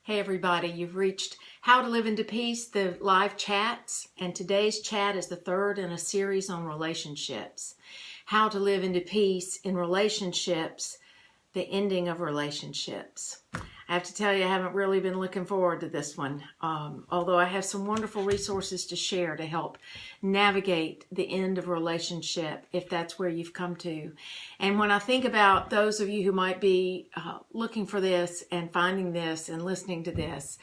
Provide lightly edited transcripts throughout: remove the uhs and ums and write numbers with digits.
Hey everybody, you've reached How to Live into Peace, the live chats, and today's chat is the third in a series on relationships. How to live into peace in relationships, the ending of relationships. I have to tell you, I haven't really been looking forward to this one, although I have some wonderful resources to share to help navigate the end of a relationship, if that's where you've come to. And when I think about those of you who might be looking for this and finding this and listening to this,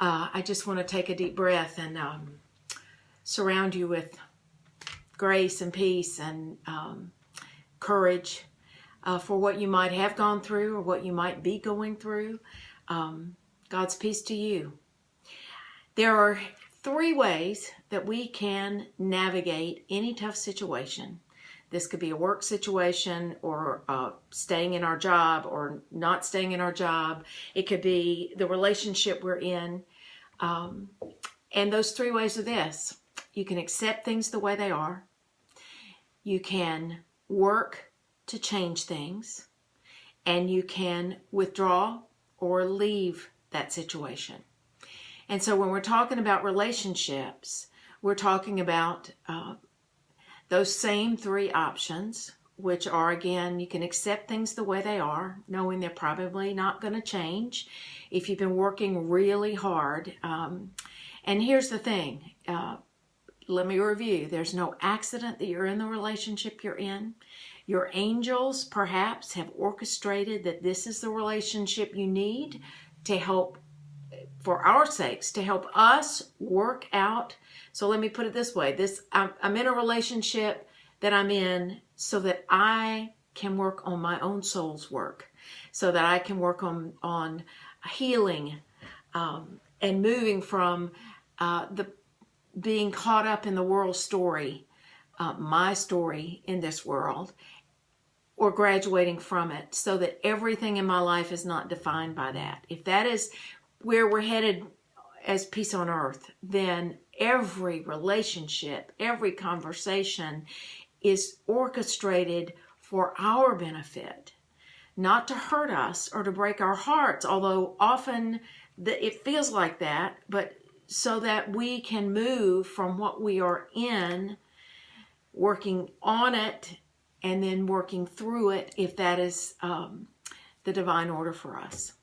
I just want to take a deep breath and surround you with grace and peace and courage for what you might have gone through or what you might be going through. God's peace to you. There are three ways that we can navigate any tough situation. This could be a work situation or staying in our job or not staying in our job. It could be the relationship we're in. And those three ways are this. You can accept things the way they are. You can work to change things. And you can withdraw or leave that situation. And so when we're talking about relationships, we're talking about those same three options, which are, again, you can accept things the way they are, knowing they're probably not going to change if you've been working really hard. And here's the thing. Let me review. There's no accident that you're in the relationship you're in. Your angels perhaps have orchestrated that this is the relationship you need to help, for our sakes, to help us work out. So let me put it this way. I'm in a relationship that I'm in so that I can work on my own soul's work, so that I can work on healing and moving from the being caught up in the world story, my story in this world, or graduating from it, so that everything in my life is not defined by that. If that is where we're headed as peace on earth, then every relationship, every conversation is orchestrated for our benefit, not to hurt us or to break our hearts, although often it feels like that, but so that we can move from what we are in, working on it, and then working through it if that is the divine order for us.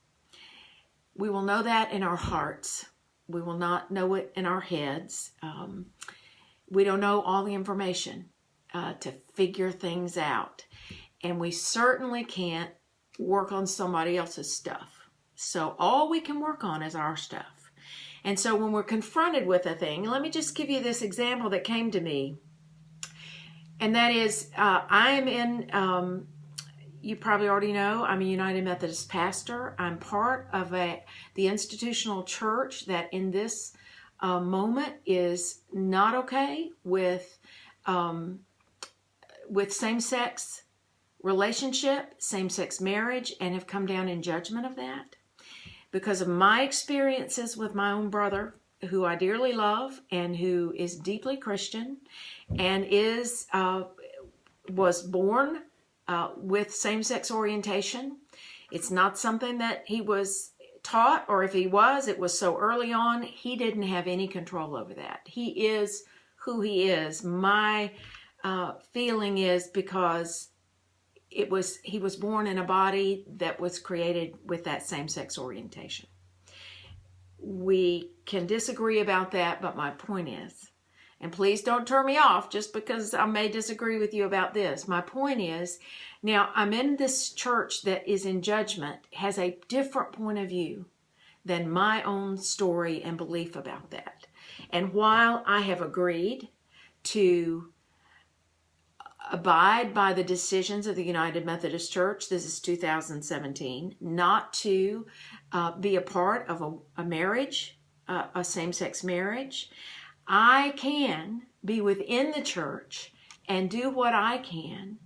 We will know that in our hearts. We will not know it in our heads. We don't know all the information to figure things out. And we certainly can't work on somebody else's stuff. So all we can work on is our stuff. And so when we're confronted with a thing, let me just give you this example that came to me. And that is, I am in, you probably already know, I'm a United Methodist pastor. I'm part of the institutional church that in this moment is not okay with same-sex relationship, same-sex marriage, and have come down in judgment of that. Because of my experiences with my own brother, who I dearly love and who is deeply Christian and was born with same-sex orientation. It's not something that he was taught, or if he was, it was so early on, he didn't have any control over that. He is who he is. My feeling is because he was born in a body that was created with that same-sex orientation. We can disagree about that, but my point is, and please don't turn me off just because I may disagree with you about this. My point is, now I'm in this church that is in judgment, has a different point of view than my own story and belief about that. And while I have agreed to abide by the decisions of the United Methodist Church, this is 2017, not to be a part of a marriage, a same-sex marriage, I can be within the church and do what I can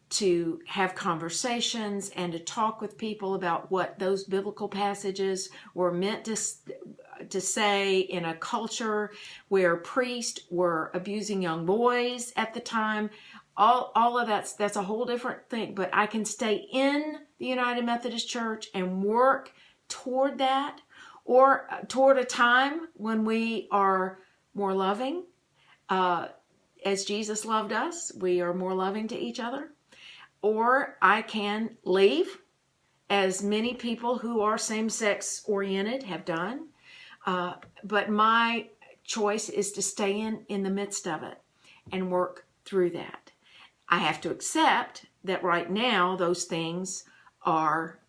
to have conversations and to talk with people about what those biblical passages were meant to say in a culture where priests were abusing young boys at the time. All of that's a whole different thing. But I can stay in the United Methodist Church and work toward that or toward a time when we are more loving, as Jesus loved us, we are more loving to each other. Or I can leave, as many people who are same-sex oriented have done. But my choice is to stay in the midst of it and work through that. I have to accept that right now those things are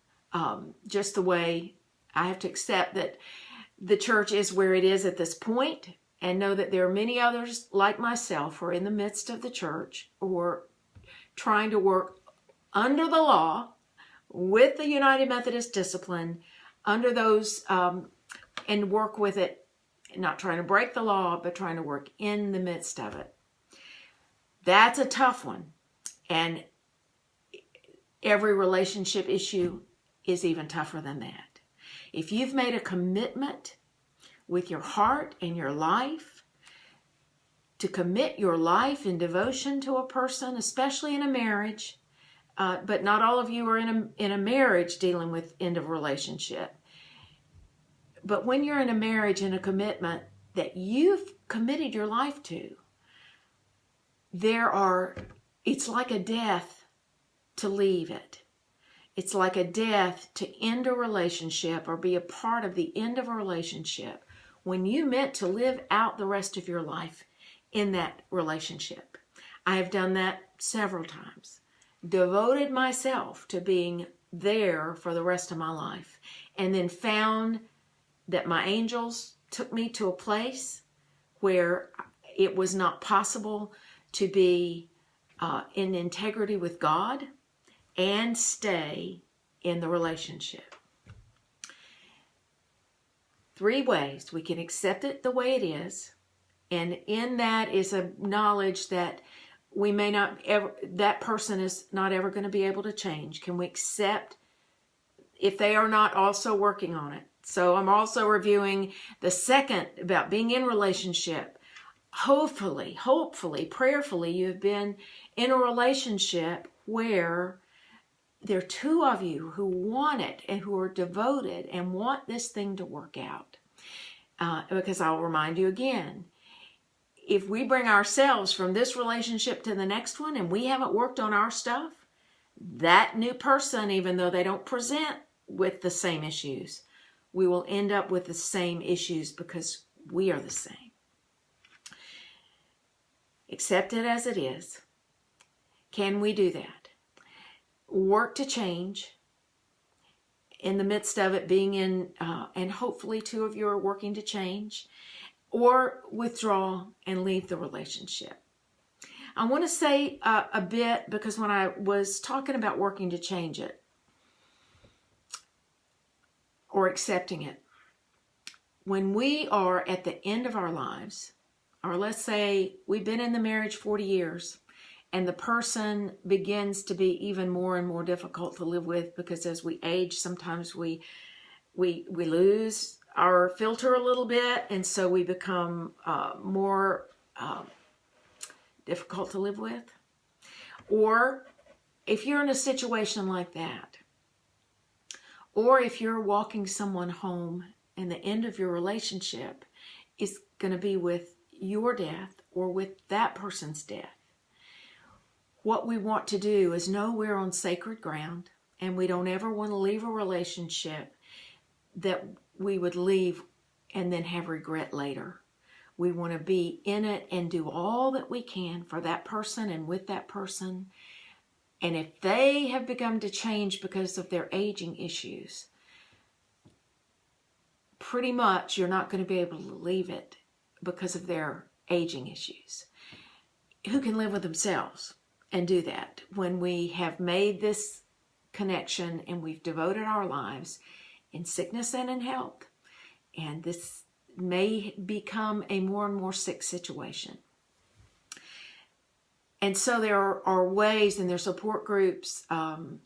just the way. I have to accept that the church is where it is at this point, and know that there are many others like myself who are in the midst of the church, who are trying to work under the law with the United Methodist discipline, under those, and work with it, not trying to break the law, but trying to work in the midst of it. That's a tough one. And every relationship issue is even tougher than that. If you've made a commitment with your heart and your life to commit your life in devotion to a person, especially in a marriage, but not all of you are in a marriage dealing with end of relationship. But when you're in a marriage and a commitment that you've committed your life to, it's like a death to leave it. It's like a death to end a relationship or be a part of the end of a relationship when you meant to live out the rest of your life in that relationship. I have done that several times. Devoted myself to being there for the rest of my life, and then found that my angels took me to a place where it was not possible to be in integrity with God and stay in the relationship. 3 ways we can accept it the way it is, and in that is a knowledge that we may not ever, that person is not ever going to be able to change. Can we accept if they are not also working on it? So I'm also reviewing the second about being in relationship. Hopefully, prayerfully, you have been in a relationship where there are 2 of you who want it and who are devoted and want this thing to work out. Because I'll remind you again, if we bring ourselves from this relationship to the next one and we haven't worked on our stuff, that new person, even though they don't present with the same issues, we will end up with the same issues because we are the same. Accept it as it is. Can we do that? Work to change in the midst of it being in, and hopefully 2 of you are working to change, or withdraw and leave the relationship. I want to say a bit, because when I was talking about working to change it or accepting it, when we are at the end of our lives, or let's say we've been in the marriage 40 years and the person begins to be even more and more difficult to live with, because as we age, sometimes we lose our filter a little bit, and so we become more difficult to live with. Or if you're in a situation like that, or if you're walking someone home and the end of your relationship is going to be with your death or with that person's death, what we want to do is know we're on sacred ground, and we don't ever want to leave a relationship that we would leave and then have regret later. We want to be in it and do all that we can for that person and with that person. And if they have begun to change because of their aging issues, pretty much you're not going to be able to leave it because of their aging issues. Who can live with themselves and do that when we have made this connection and we've devoted our lives in sickness and in health? And this may become a more and more sick situation. And so there are ways, and there's support groups. I'm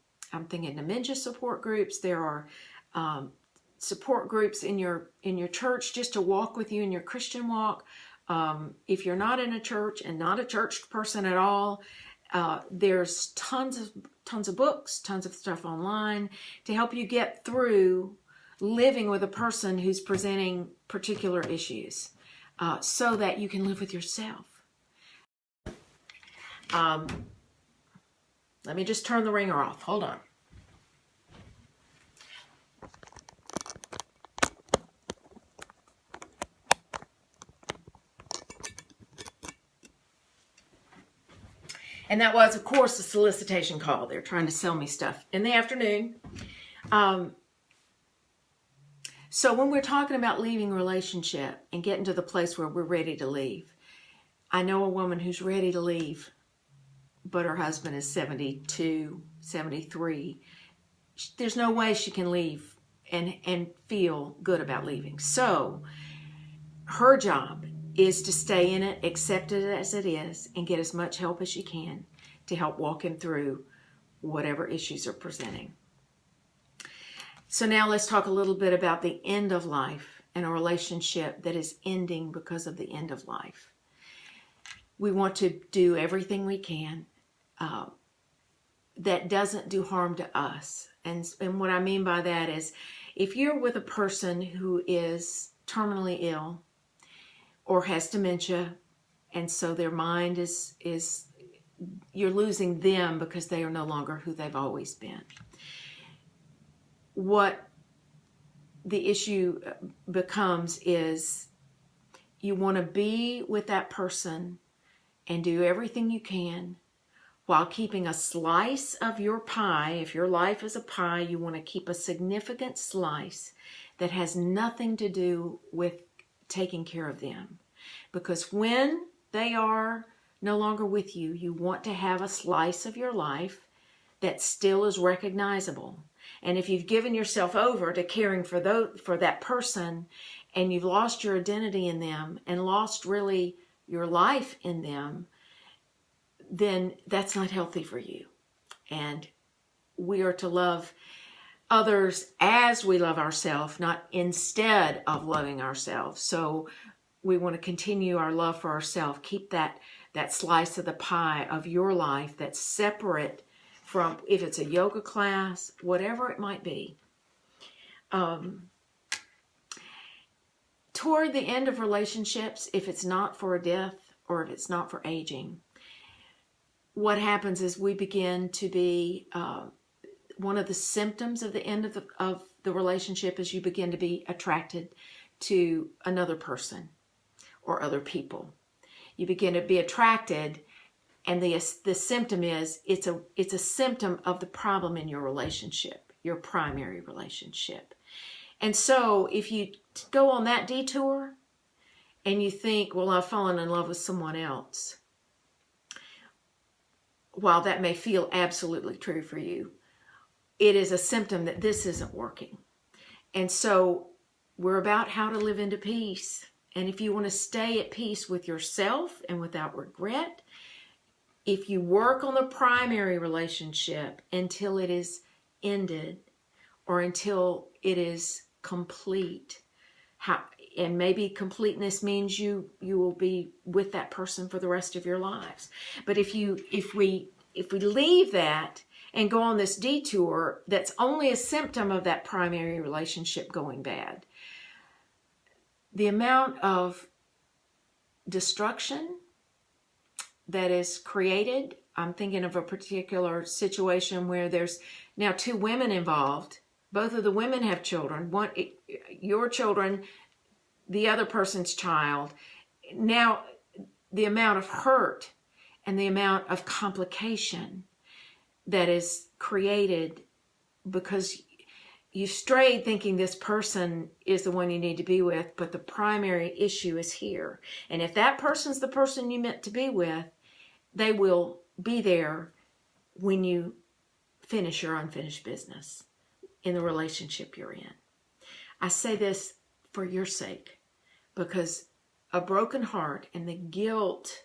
thinking dementia support groups. There are support groups in your church just to walk with you in your Christian walk. If you're not in a church and not a church person at all, there's tons of books, tons of stuff online to help you get through living with a person who's presenting particular issues, so that you can live with yourself. Let me just turn the ringer off. Hold on. And that was, of course, a solicitation call. They're trying to sell me stuff in the afternoon. So when we're talking about leaving a relationship and getting to the place where we're ready to leave, I know a woman who's ready to leave, but her husband is 72, 73. There's no way she can leave and feel good about leaving. So her job is to stay in it, accept it as it is, and get as much help as she can to help walk him through whatever issues are presenting. So now let's talk a little bit about the end of life and a relationship that is ending because of the end of life. We want to do everything we can that doesn't do harm to us. And what I mean by that is, if you're with a person who is terminally ill or has dementia, and so their mind is you're losing them because they are no longer who they've always been. What the issue becomes is you want to be with that person and do everything you can while keeping a slice of your pie. If your life is a pie, you want to keep a significant slice that has nothing to do with taking care of them. Because when they are no longer with you, you want to have a slice of your life that still is recognizable. And if you've given yourself over to caring for that person, and you've lost your identity in them and lost really your life in them, then that's not healthy for you. And we are to love others as we love ourselves, not instead of loving ourselves. So we want to continue our love for ourselves. Keep that slice of the pie of your life that's separate from, if it's a yoga class, whatever it might be. Toward the end of relationships, if it's not for a death or if it's not for aging, what happens is we begin to be, one of the symptoms of the end of the relationship is you begin to be attracted to another person or other people. You begin to be attracted, and the symptom is, it's a symptom of the problem in your relationship, your primary relationship. And so if you go on that detour and you think, well, I've fallen in love with someone else, while that may feel absolutely true for you, it is a symptom that this isn't working. And so we're about how to live into peace. And if you want to stay at peace with yourself and without regret, if you work on the primary relationship until it is ended or until it is complete, and maybe completeness means you will be with that person for the rest of your lives. But if we leave that and go on this detour, that's only a symptom of that primary relationship going bad. The amount of destruction that is created, I'm thinking of a particular situation where there's now 2 women involved. Both of the women have children. One, your children, the other person's child. Now, the amount of hurt and the amount of complication that is created because you strayed thinking this person is the one you need to be with, but the primary issue is here. And if that person's the person you meant to be with, they will be there when you finish your unfinished business in the relationship you're in. I say this for your sake, because a broken heart and the guilt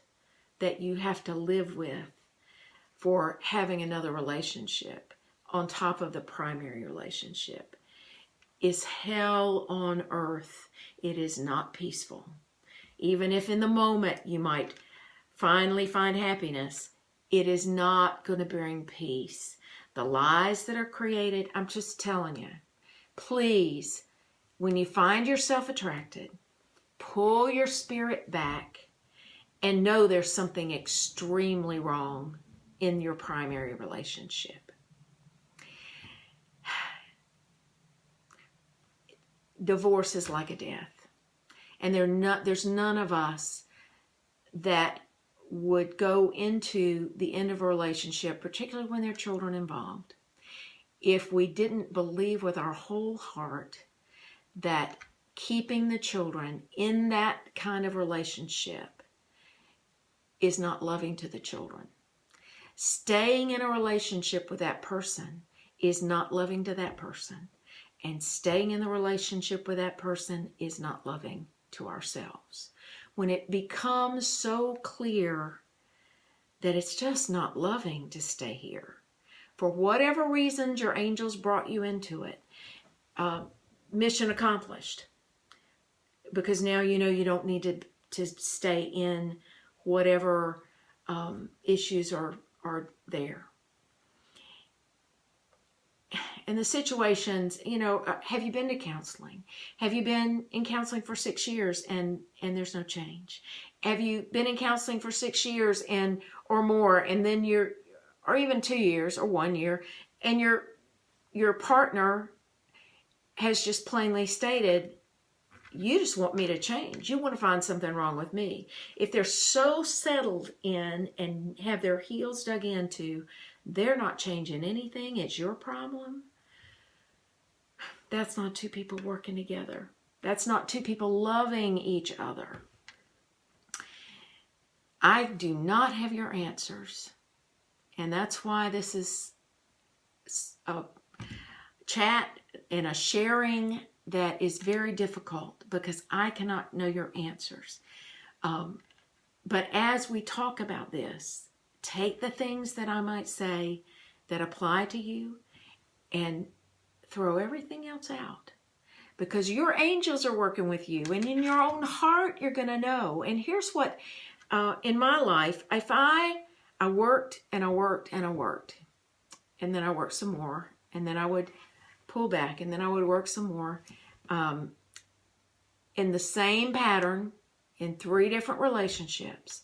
that you have to live with for having another relationship on top of the primary relationship is hell on earth. It is not peaceful. Even if in the moment you might finally find happiness, it is not going to bring peace. The lies that are created, I'm just telling you, please, when you find yourself attracted, pull your spirit back and know there's something extremely wrong in your primary relationship. Divorce is like a death. And there's none of us that would go into the end of a relationship, particularly when there are children involved, if we didn't believe with our whole heart that keeping the children in that kind of relationship is not loving to the children. Staying in a relationship with that person is not loving to that person. And staying in the relationship with that person is not loving to ourselves. When it becomes so clear that it's just not loving to stay here, for whatever reasons your angels brought you into it, mission accomplished. Because now you know you don't need to stay in whatever issues are there. And the situations, have you been to counseling? Have you been in counseling for 6 years and there's no change? Have you been in counseling for 6 years or more, and then or even 2 years or 1 year, and your partner has just plainly stated, you just want me to change. You want to find something wrong with me. If they're so settled in and have their heels dug into, they're not changing anything, it's your problem. That's not two people working together. That's not two people loving each other. I do not have your answers. And that's why this is a chat and a sharing that is very difficult, because I cannot know your answers. But as we talk about this, take the things that I might say that apply to you and throw everything else out, because your angels are working with you, and in your own heart you're going to know. And here's what, in my life, if I worked and I worked and I worked, and then I worked some more, and then I would pull back, and then I would work some more, in the same pattern in 3 different relationships.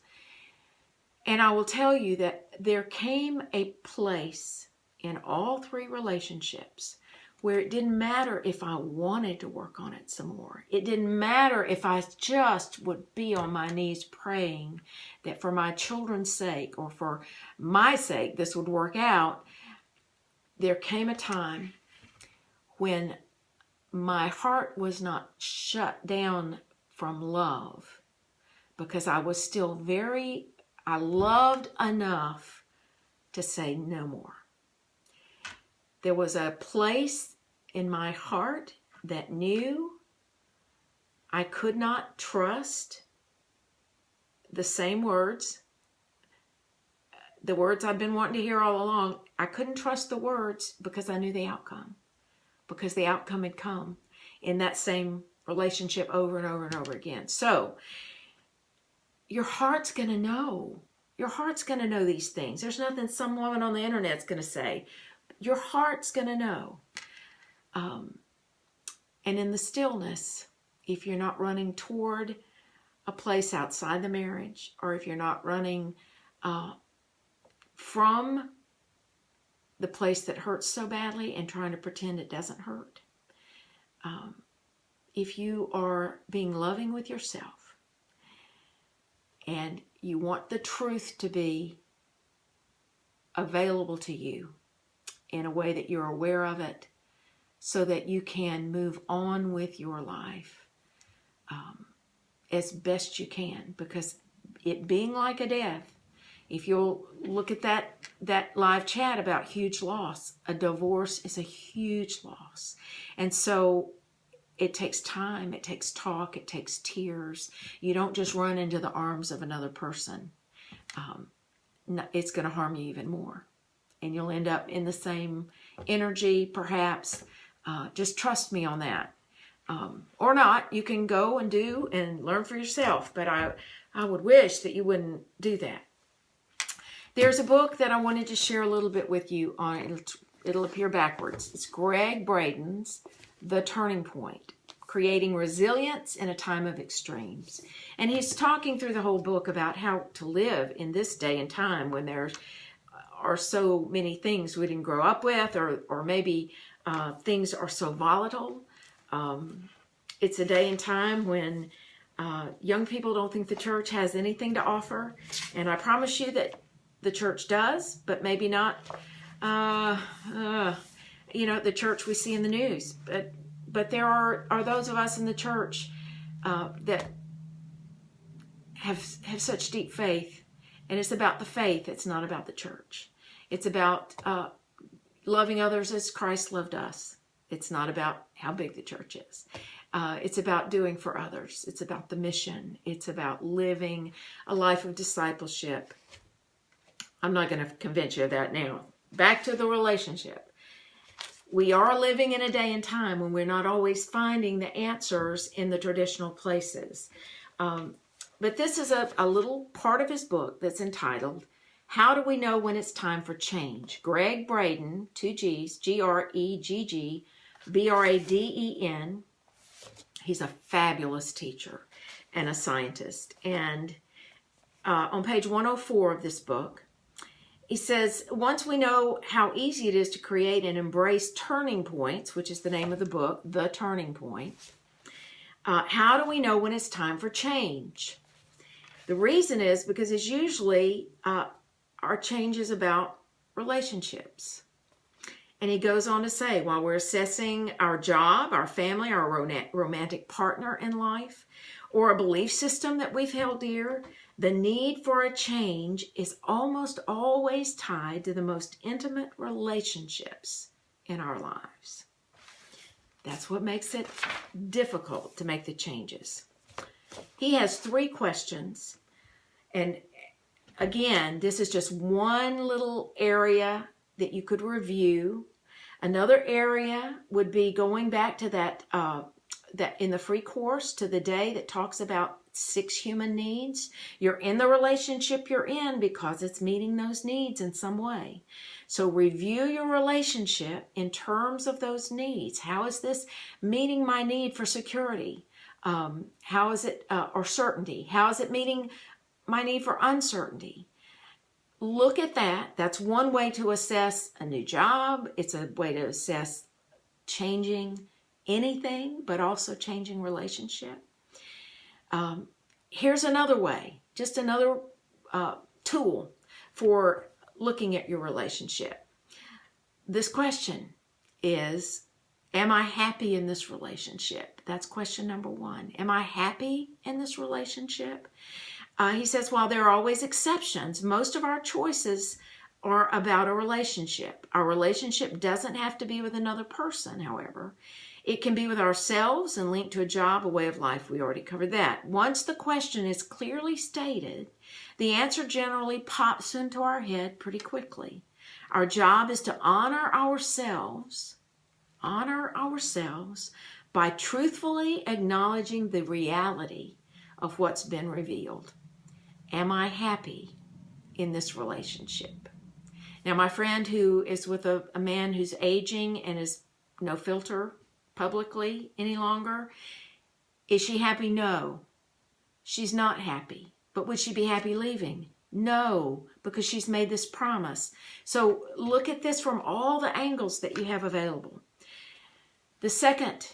And I will tell you that there came a place in all 3 relationships where it didn't matter if I wanted to work on it some more. It didn't matter if I just would be on my knees praying that for my children's sake or for my sake this would work out. There came a time when my heart was not shut down from love, because I was still I loved enough to say no more. There was a place in my heart that knew I could not trust the same words, the words I've been wanting to hear all along. I couldn't trust the words because I knew the outcome, because the outcome had come in that same relationship over and over and over again. So your heart's going to know. Your heart's going to know these things. There's nothing some woman on the internet's going to say. Your heart's going to know. And in the stillness, if you're not running toward a place outside the marriage, or if you're not running from the place that hurts so badly and trying to pretend it doesn't hurt, if you are being loving with yourself and you want the truth to be available to you in a way that you're aware of it, so that you can move on with your life as best you can. Because it being like a death, if you'll look at that live chat about huge loss, a divorce is a huge loss. And so it takes time, it takes talk, it takes tears. You don't just run into the arms of another person. It's going to harm you even more. And you'll end up in the same energy, perhaps. Just trust me on that. Or not. You can go and do and learn for yourself. But I would wish that you wouldn't do that. There's a book that I wanted to share a little bit with you on. It'll appear backwards. It's Gregg Braden's The Turning Point, Creating Resilience in a Time of Extremes. And he's talking through the whole book about how to live in this day and time when there are so many things we didn't grow up with, or maybe things are so volatile. It's a day and time when young people don't think the church has anything to offer. And I promise you that the church does, but maybe not, the church we see in the news. But there are those of us in the church that have such deep faith. And it's about the faith. It's not about the church. It's about loving others as Christ loved us. It's not about how big the church is. It's about doing for others. It's about the mission. It's about living a life of discipleship. I'm not going to convince you of that now. Back to the relationship. We are living in a day and time when we're not always finding the answers in the traditional places. But this is a little part of his book that's entitled, How Do We Know When It's Time for Change? Gregg Braden, 2 G's, Gregg Braden. He's a fabulous teacher and a scientist. And on page 104 of this book, he says, once we know how easy it is to create and embrace turning points, which is the name of the book, The Turning Point, how do we know when it's time for change? The reason is because it's usually our change is about relationships. And he goes on to say, while we're assessing our job, our family, our romantic partner in life, or a belief system that we've held dear, the need for a change is almost always tied to the most intimate relationships in our lives. That's what makes it difficult to make the changes. He has 3 questions. And again, this is just one little area that you could review. Another area would be going back to that in the free course to the day that talks about 6 human needs. You're in the relationship you're in because it's meeting those needs in some way. So review your relationship in terms of those needs. How is this meeting my need for security? How is it, or certainty? How is it meeting my need for uncertainty? Look at that. That's one way to assess a new job. It's a way to assess changing anything, but also changing relationship. Here's another way, just another tool for looking at your relationship. This question is, am I happy in this relationship? That's question number 1. Am I happy in this relationship? He says, while there are always exceptions, most of our choices are about a relationship. Our relationship doesn't have to be with another person, however. It can be with ourselves and linked to a job, a way of life. We already covered that. Once the question is clearly stated, the answer generally pops into our head pretty quickly. Our job is to honor ourselves by truthfully acknowledging the reality of what's been revealed. Am I happy in this relationship? Now, my friend who is with a man who's aging and is no filter publicly any longer, is she happy? No. She's not happy. But would she be happy leaving? No, because she's made this promise. So look at this from all the angles that you have available. The second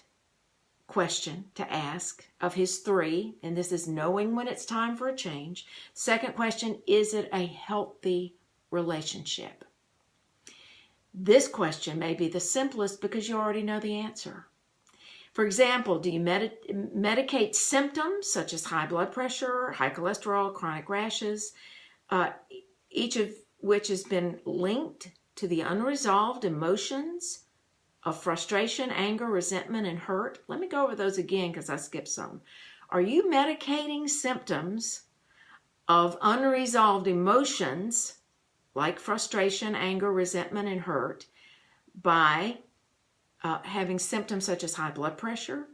question to ask of his 3, and this is knowing when it's time for a change. Second question, is it a healthy relationship? This question may be the simplest because you already know the answer. For example, do you medicate symptoms such as high blood pressure, high cholesterol, chronic rashes, each of which has been linked to the unresolved emotions of frustration, anger, resentment, and hurt? Let me go over those again because I skipped some. Are you medicating symptoms of unresolved emotions like frustration, anger, resentment, and hurt by having symptoms such as high blood pressure,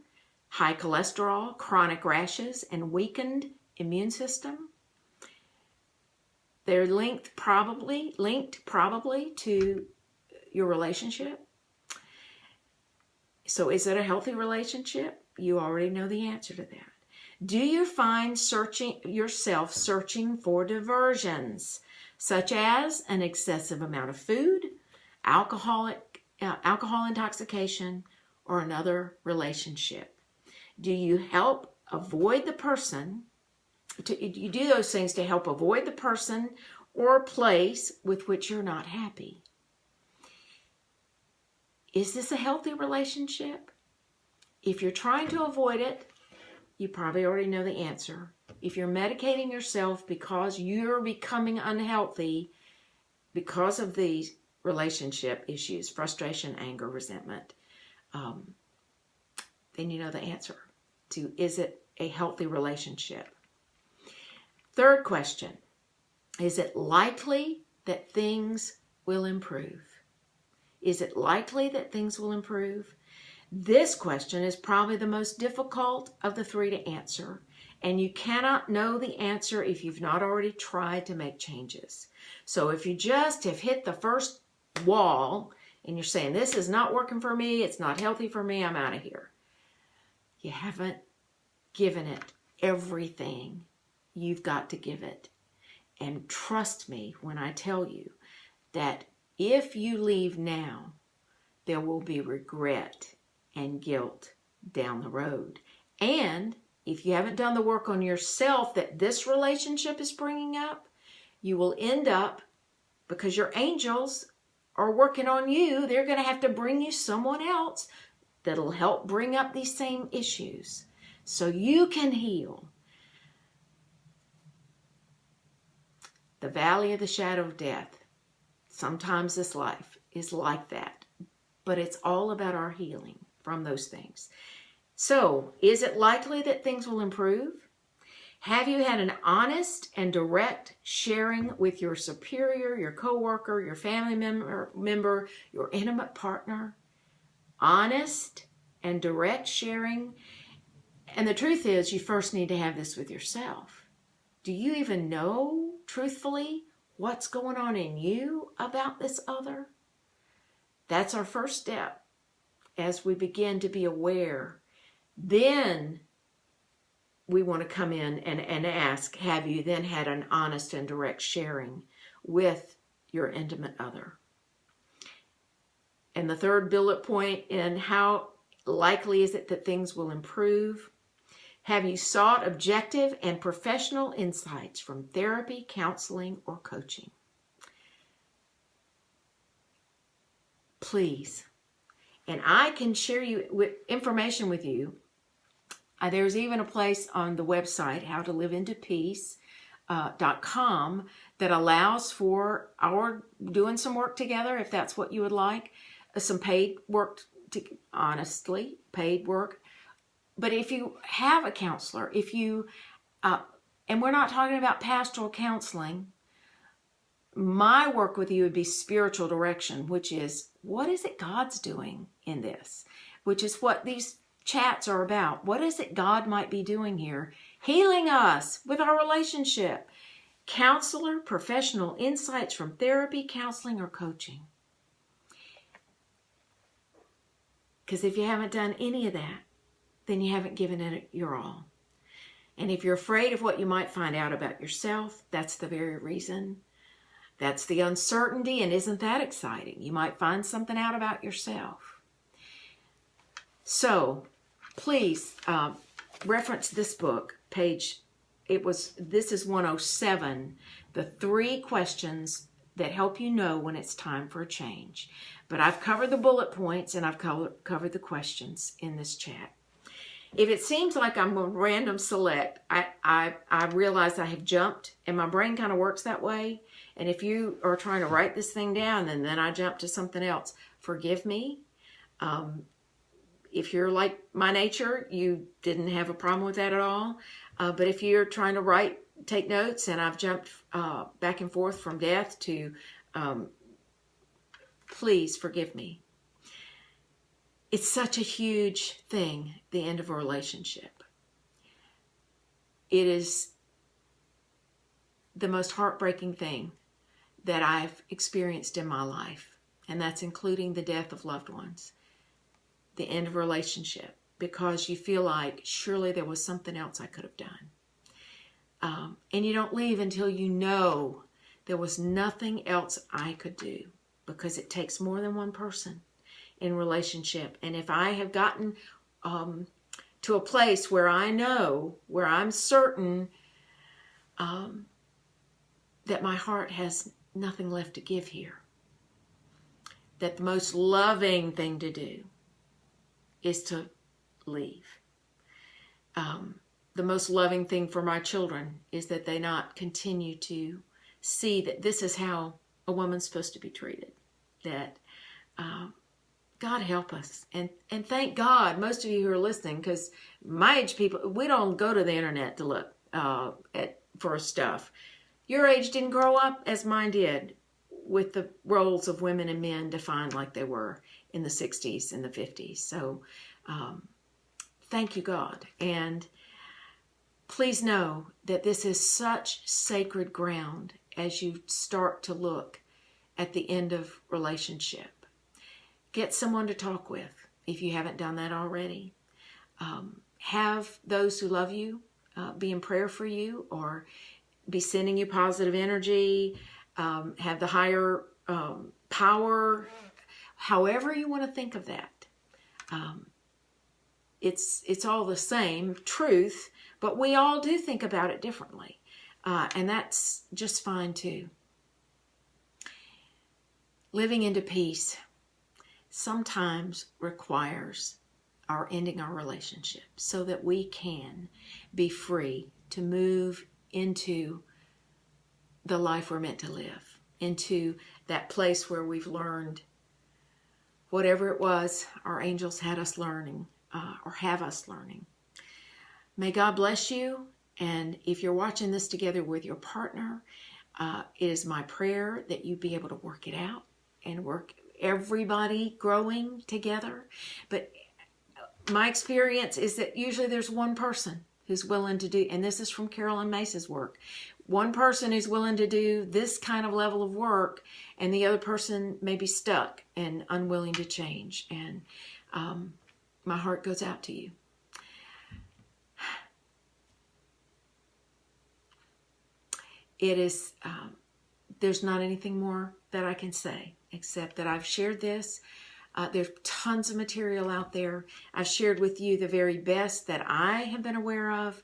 high cholesterol, chronic rashes, and weakened immune system? They're linked probably to your relationship. So is it a healthy relationship? You already know the answer to that. Do you find yourself searching for diversions, such as an excessive amount of food, alcohol intoxication, or another relationship? Do you help avoid the person? You do those things to help avoid the person or place with which you're not happy. Is this a healthy relationship? If you're trying to avoid it, you probably already know the answer. If you're medicating yourself because you're becoming unhealthy because of these relationship issues, frustration, anger, resentment, then you know the answer to, is it a healthy relationship? Third question, is it likely that things will improve? Is it likely that things will improve? This question is probably the most difficult of the three to answer, and you cannot know the answer if you've not already tried to make changes. So if you just have hit the first wall and you're saying, this is not working for me, it's not healthy for me, I'm out of here, you haven't given it everything you've got to give it. And trust me when I tell you that if you leave now, there will be regret and guilt down the road. And if you haven't done the work on yourself that this relationship is bringing up, you will end up, because your angels are working on you, they're going to have to bring you someone else that'll help bring up these same issues so you can heal. The valley of the shadow of death. Sometimes this life is like that, but it's all about our healing from those things. So, is it likely that things will improve? Have you had an honest and direct sharing with your superior, your coworker, your family member, your intimate partner? Honest and direct sharing. And the truth is, you first need to have this with yourself. Do you even know, truthfully, what's going on in you about this other? That's our first step as we begin to be aware. Then we want to come in and ask, have you then had an honest and direct sharing with your intimate other? And the third bullet point in how likely is it that things will improve? Have you sought objective and professional insights from therapy, counseling, or coaching? Please. And I can share information with you. There's even a place on the website, howtoliveintopeace.com, that allows for our doing some work together, if that's what you would like. Some paid work, honestly, paid work. But if you have a counselor, and we're not talking about pastoral counseling, my work with you would be spiritual direction, which is, what is it God's doing in this? Which is what these chats are about. What is it God might be doing here? Healing us with our relationship. Counselor, professional insights from therapy, counseling, or coaching. Because if you haven't done any of that, then you haven't given it your all. And if you're afraid of what you might find out about yourself, that's the very reason. That's the uncertainty, and isn't that exciting? You might find something out about yourself. So, please reference this book, this is 107, the 3 questions that help you know when it's time for a change. But I've covered the bullet points and I've covered the questions in this chat. If it seems like I'm a random select, I realize I have jumped, and my brain kind of works that way. And if you are trying to write this thing down and then I jump to something else, forgive me. If you're like my nature, you didn't have a problem with that at all. But if you're trying to take notes, and I've jumped back and forth from death to, please forgive me. It's such a huge thing, the end of a relationship. It is the most heartbreaking thing that I've experienced in my life, and that's including the death of loved ones. the end of a relationship because you feel like surely there was something else I could have done. And you don't leave until you know there was nothing else I could do, because it takes more than one person in relationship. And if I have gotten to a place where I know, where I'm certain that my heart has nothing left to give here, that the most loving thing to do is to leave. The most loving thing for my children is that they not continue to see that this is how a woman's supposed to be treated. That God help us. And thank God, most of you who are listening, because my age people, we don't go to the internet to look for stuff. Your age didn't grow up as mine did, with the roles of women and men defined like they were in the 60s and the 50s. So thank you, God. And please know that this is such sacred ground as you start to look at the end of relationship. Get someone to talk with if you haven't done that already. Have those who love you be in prayer for you, or be sending you positive energy, have the higher power, however you want to think of that. It's all the same truth, but we all do think about it differently. And that's just fine too. Living into peace sometimes requires our ending our relationship so that we can be free to move into the life we're meant to live, into that place where we've learned whatever it was our angels had us learning, or have us learning. May God bless you. And if you're watching this together with your partner, it is my prayer that you be able to work it out and work everybody growing together. But my experience is that usually there's one person who's willing to do, and this is from Carolyn Mace's work, one person who's willing to do this kind of level of work, and the other person may be stuck and unwilling to change. And my heart goes out to you. It is, there's not anything more that I can say except that I've shared this. There's tons of material out there. I've shared with you the very best that I have been aware of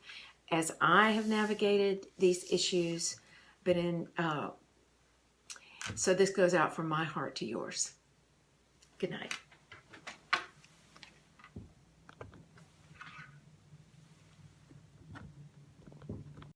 as I have navigated these issues. But so this goes out from my heart to yours. Good night.